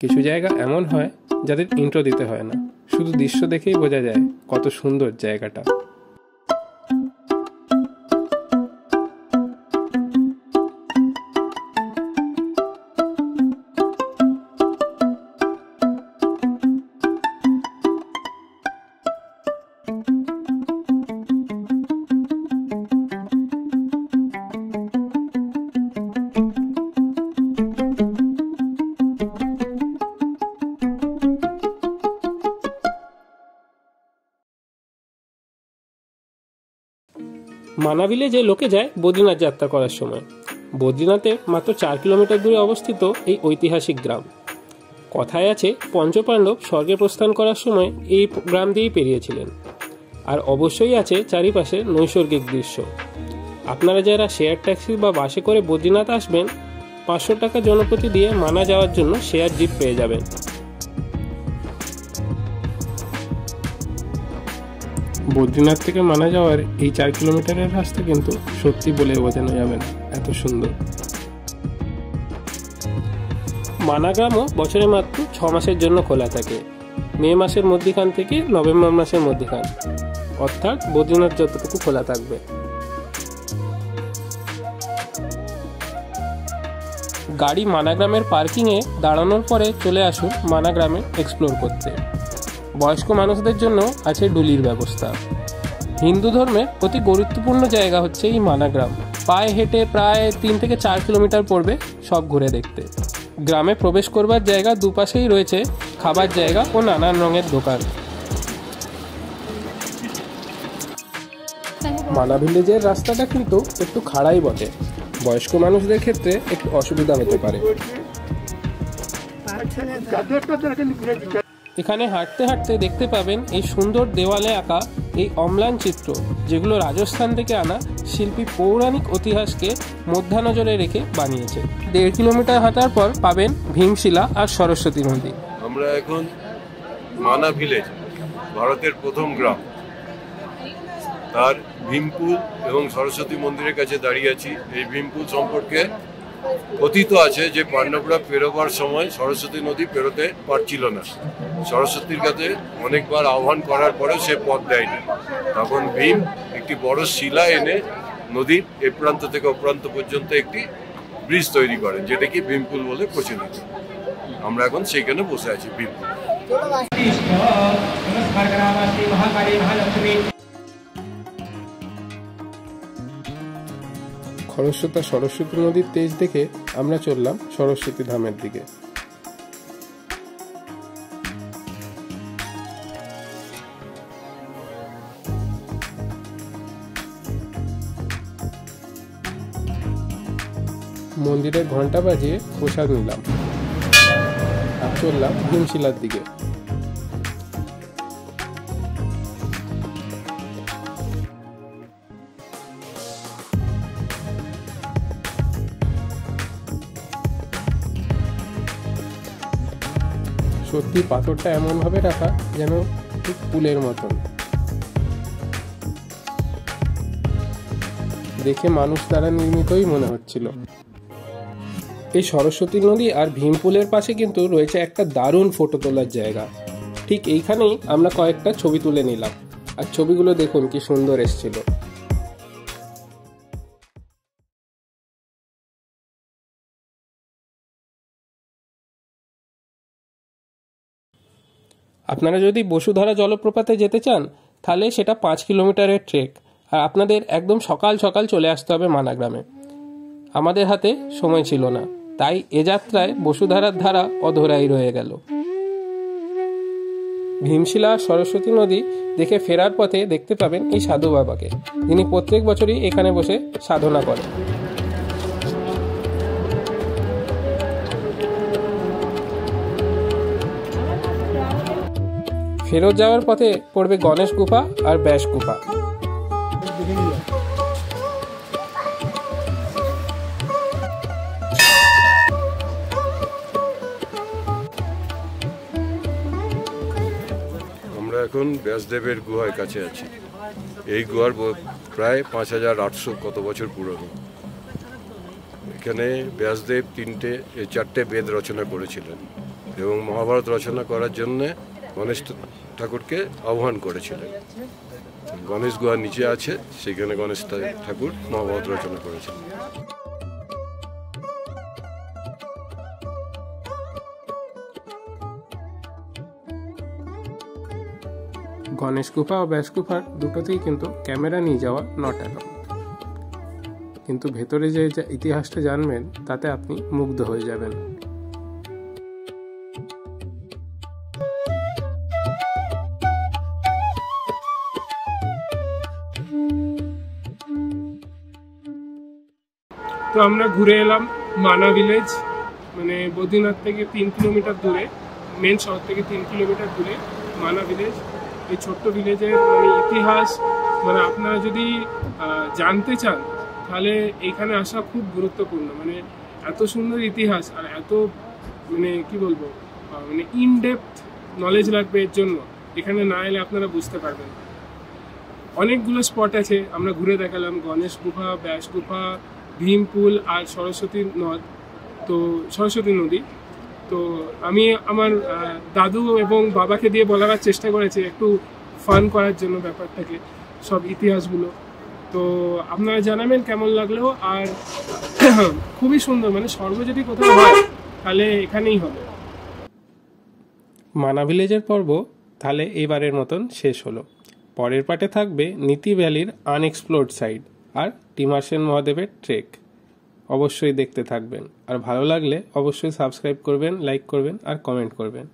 কিছু জায়গা এমন হয় যাদের ইন্ট্রো দিতে হয় না, শুধু দৃশ্য দেখেই বোঝা যায় কত সুন্দর জায়গাটা। মানা ভিলেজে লোকে যায় বদ্রীনাথ যাত্রা করার সময়। বদ্রীনাথে মাত্র 4 কিলোমিটার দূরে অবস্থিত এই ঐতিহাসিক গ্রাম। কথায় আছে পঞ্চপাণ্ডব স্বর্গে প্রস্থান করার সময় এই গ্রাম দিয়েই পেরিয়েছিলেন। আর অবশ্যই আছে চারিপাশে নৈসর্গিক দৃশ্য। আপনারা যারা শেয়ার ট্যাক্সি বা বাসে করে বদ্রীনাথ আসবেন, 500 টাকা জনপ্রতি দিয়ে মানা যাওয়ার জন্য শেয়ার জিপ পেয়ে যাবেন। বদ্রীনাথ থেকে মানা যাওয়ার এই 4 কিলোমিটারের রাস্তা কিন্তু সত্যি বলে বোঝানো যাবে না, এত সুন্দর। মানা গ্রামও বছরে মাত্র 6 মাসের জন্য খোলা থাকে, মে মাসের মধ্যখান থেকে নভেম্বর মাসের মধ্যখান, অর্থাৎ বদ্রীনাথ যতটুকু খোলা থাকবে। গাড়ি মানা গ্রামের পার্কিংয়ে দাঁড়ানোর পরে চলে আসুন মানা গ্রামে এক্সপ্লোর করতে। বয়স্ক মানুষদের জন্য আছে ডুলির ব্যবস্থা। হিন্দু ধর্মের অতি গুরুত্বপূর্ণ জায়গা হচ্ছে এই মানা গ্রাম। পায়ে হেঁটে প্রায় 3 থেকে 4 কিলোমিটার পড়বে সব ঘুরে দেখতে। গ্রামে প্রবেশ করবার জায়গা দুপাশেই রয়েছে খাবার জায়গা ও নানান রঙের দোকান। মানা ভিলেজের রাস্তাটা কিন্তু একটু খাড়াই বটে, বয়স্ক মানুষদের ক্ষেত্রে একটু অসুবিধা হতে পারে। এখানে হাঁটতে হাঁটতে দেখতে পাবেন এই সুন্দর দেওয়ালে আঁকা এই অম্লান চিত্র, যেগুলো রাজস্থান থেকে আনা শিল্পী পৌরাণিক ইতিহাসকে মধ্যানজরে রেখে বানিয়েছে। 1.5 কিলোমিটার হাঁটার পর পাবেন ভীমশিলা আর সরস্বতী নদী। আমরা এখন মানা ভিলেজ, ভারতের প্রথম গ্রাম, তার ভীমপুল এবং সরস্বতী মন্দিরের কাছে দাঁড়িয়ে আছি। এই ভীমপুল সম্পর্কে কথিত আছে যে পাণ্ডবরা পেরোবার সময় সরস্বতী নদী পেরোতে পারছিল না। সরস্বতীর কাছে অনেকবার আহ্বান করার পরেও সে পথ দেয়নি। তখন ভীম একটি বড় শিলা এনে নদীর এ প্রান্ত থেকে ও প্রান্ত পর্যন্ত একটি ব্রিজ তৈরি করেন, যেটা কি ভীমপুল বলে প্রচলিত। আমরা এখন সেইখানে বসে আছি ভীমপুল। খরস্রোতা সরস্বতী নদীর তেজ দেখে আমরা চললাম সরস্বতী ধামের দিকে। মন্দিরের ঘন্টা বাজিয়ে প্রসাদ নিলাম আর চললাম ভীমশিলার দিকে। সত্যি পাথরটা এমন ভাবে রাখা যেন ঠিক পুলের মতন, দেখে মানুষ দ্বারা নির্মিতই মনে হচ্ছিল। এই সরস্বতী নদী আর ভীমপুলের পাশে কিন্তু রয়েছে একটা দারুণ ফটো তোলার জায়গা। ঠিক এইখানেই আমরা কয়েকটা ছবি তুলে নিলাম, আর ছবিগুলো দেখুন কি সুন্দর এসেছিল। আপনারা যদি বসুধারা জলপ্রপাতে যেতে চান তাহলে সেটা 5 কিলোমিটারের ট্রেক, আর আপনাদের একদম সকাল সকাল চলে আসতে হবে মানা গ্রামে। আমাদের হাতে সময় ছিল না, তাই এ যাত্রায় বসুধারার ধারা অধরাই রয়ে গেল। ভীমশিলা সরস্বতী নদী দেখে ফেরার পথে দেখতে পাবেন এই সাধু বাবাকে, যিনি প্রত্যেক বছরই এখানে বসে সাধনা করেন। ফেরত যাওয়ার পথে পড়বে গণেশ গুফা আর ব্যাস গুফা। আমরা এখন ব্যাসদেবের গুহার কাছে আছি। এই গুহার প্রায় 5800 কত বছর পুরনো। এখানে ব্যাসদেব 4টে বেদ রচনা করেছিলেন। এবং মহাভারত রচনা করার জন্য গণেশ ঠাকুরকে আহ্বান করেছিলেন। গণেশ গুহা নিচে আছে, সেখানে গণেশ ঠাকুর মহাভারত রচনা করেছিলেন। গণেশ গুফা ও ব্যাস গুফার দুটোতেই কিন্তু ক্যামেরা নিয়ে যাওয়া নট অ্যালাউড, কিন্তু ভেতরে যে ইতিহাসটা জানবেন তাতে আপনি মুগ্ধ হয়ে যাবেন। তো আমরা ঘুরে এলাম মানা ভিলেজ, মানে বদ্রীনাথ থেকে 3 কিলোমিটার দূরে, মেন শহর থেকে 3 কিলোমিটার দূরে মানা ভিলেজ। এই ছোট্ট ভিলেজের মানে ইতিহাস মানে আপনারা যদি জানতে চান তাহলে এখানে আসা খুব গুরুত্বপূর্ণ। মানে এত সুন্দর ইতিহাস আর এত মানে কি বলবো মানে ইনডেপথ নলেজ লাগবে এর জন্য, এখানে না এলে আপনারা বুঝতে পারবেন। অনেকগুলো স্পট আছে আমরা ঘুরে দেখালাম, গণেশ গুফা, ব্যাস গুফা, ভীমপুল আর সরস্বতী নদী। তো আমি আমার দাদু এবং বাবাকে দিয়ে বলার চেষ্টা করেছি একটু ফান করার জন্য ব্যাপারটাকে, সব ইতিহাসগুলো। তো আপনারা জানাবেন কেমন লাগলো। আর খুবই সুন্দর, মানে স্বর্গ যদি কোথাও হয় তাহলে এখানেই হবে। মানা ভিলেজের পর্ব তাহলে এবারের মতন শেষ হলো। পরের পার্টে থাকবে নীতি ভ্যালির আনএক্সপ্লোর্ড সাইড আর টিমার্সেন মহাদেবের ট্রেক। অবশ্যই দেখতে থাকবেন, আর ভালো লাগলে অবশ্যই সাবস্ক্রাইব করবেন, লাইক করবেন আর কমেন্ট করবেন।